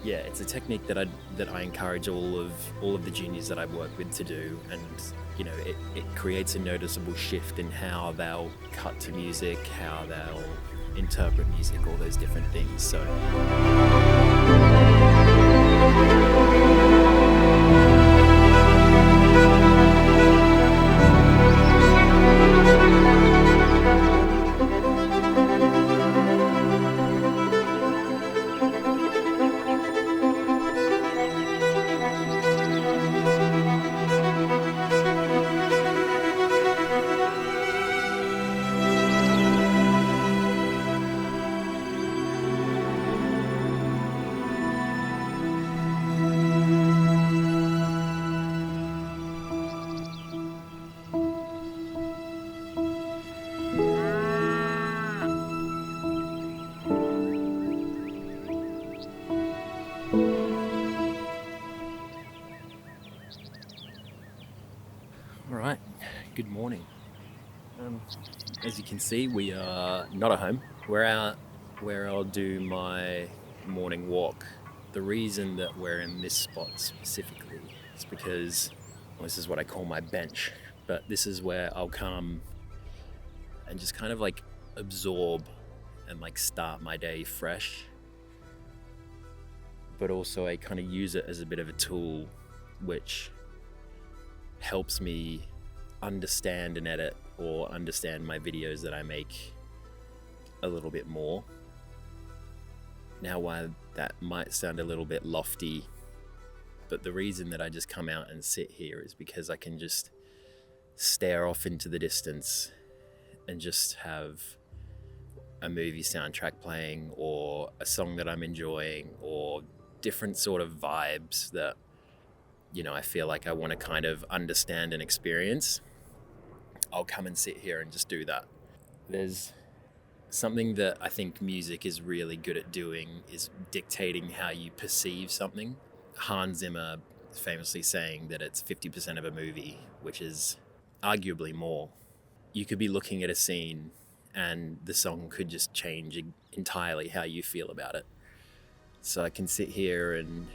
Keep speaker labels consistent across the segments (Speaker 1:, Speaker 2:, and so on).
Speaker 1: Yeah, it's a technique that I encourage all of the juniors that I work with to do, and it creates a noticeable shift in how they'll cut to music, how they'll interpret music, all those different things. So all right, good morning. Um, as you can see, we are not at home. We're out where I'll do my morning walk. The reason that we're in this spot specifically is because this is what I call my bench, but this is where I'll come and just kind of like absorb and like start my day fresh, but also I kind of use it as a bit of a tool which helps me understand and edit or understand my videos that I make a little bit more. Now, while that might sound a little bit lofty, but the reason that I just come out and sit here is because I can just stare off into the distance and just have a movie soundtrack playing, or a song that I'm enjoying, or different sort of vibes that I feel like I want to kind of understand and experience. I'll come and sit here and just do that. There's something that I think music is really good at doing, is dictating how you perceive something. Hans Zimmer famously saying that it's 50% of a movie, which is arguably more. You could be looking at a scene and the song could just change entirely how you feel about it. So I can sit here and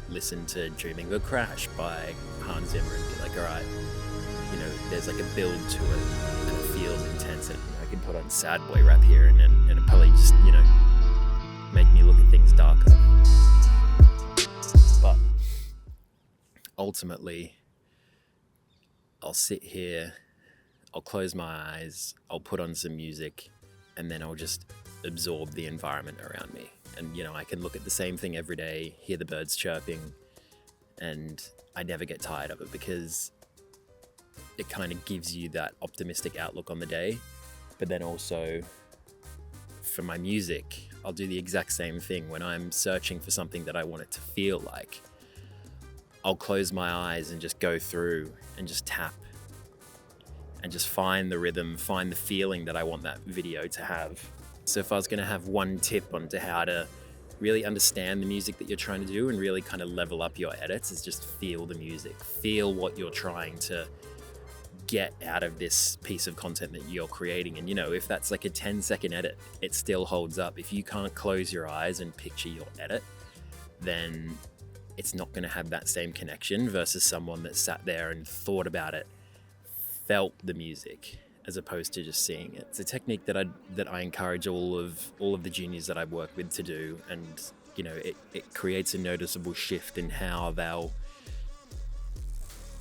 Speaker 1: listen to Dreaming of a Crash by Hans Zimmer and be like, all right, there's like a build to it and it feels intense, and I can put on sad boy rap here and it probably just, make me look at things darker. But ultimately, I'll sit here, I'll close my eyes, I'll put on some music, and then I'll just absorb the environment around me. And, I can look at the same thing every day, hear the birds chirping, and I never get tired of it because it kind of gives you that optimistic outlook on the day. But then also, for my music, I'll do the exact same thing. When I'm searching for something that I want it to feel like, I'll close my eyes and just go through and just tap and just find the rhythm, find the feeling that I want that video to have. So if I was going to have one tip onto how to really understand the music that you're trying to do and really kind of level up your edits, is just feel the music, feel what you're trying to get out of this piece of content that you're creating. And if that's like a 10-second edit, it still holds up. If you can't close your eyes and picture your edit, then it's not going to have that same connection versus someone that sat there and thought about it, felt the music, as opposed to just seeing it. It's a technique that I encourage all of the juniors that I work with to do, and it creates a noticeable shift in how they'll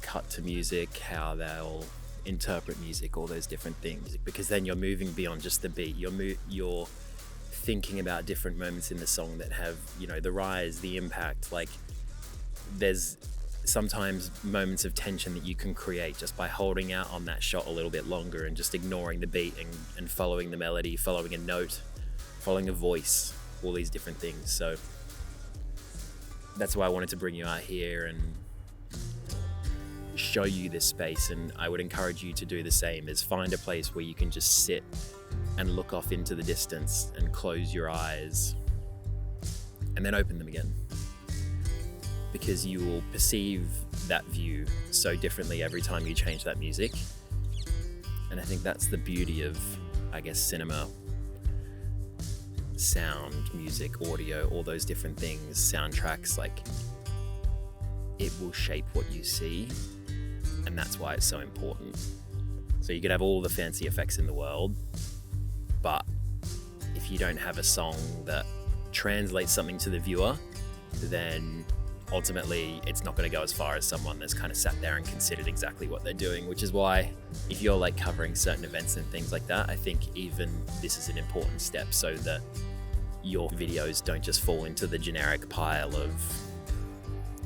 Speaker 1: cut to music, how they'll interpret music, all those different things, because then you're moving beyond just the beat. You're thinking about different moments in the song that have the rise, the impact. Like, there's sometimes moments of tension that you can create just by holding out on that shot a little bit longer and just ignoring the beat and following the melody, following a note, following a voice, all these different things. So that's why I wanted to bring you out here and show you this space, and I would encourage you to do the same, is find a place where you can just sit and look off into the distance and close your eyes and then open them again, because you will perceive that view so differently every time you change that music. And I think that's the beauty of, I guess, cinema. sound, music, audio, all those different things, soundtracks, like it will shape what you see, and that's why it's so important. So you could have all the fancy effects in the world, but if you don't have a song that translates something to the viewer, then ultimately it's not going to go as far as someone that's kind of sat there and considered exactly what they're doing, which is why if you're like covering certain events and things like that, I think even this is an important step so that your videos don't just fall into the generic pile of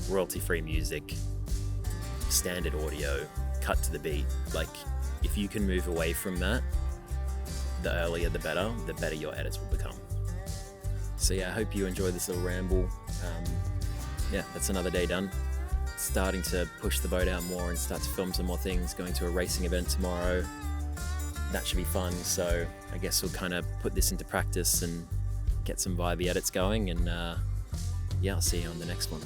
Speaker 1: royalty-free music, standard audio, cut to the beat. Like, if you can move away from that, the earlier the better your edits will become. So yeah, I hope you enjoyed this little ramble. Yeah, that's another day done. Starting to push the boat out more and start to film some more things, going to a racing event tomorrow. That should be fun, so I guess we'll kind of put this into practice and get some vibey edits going, and yeah, I'll see you on the next one.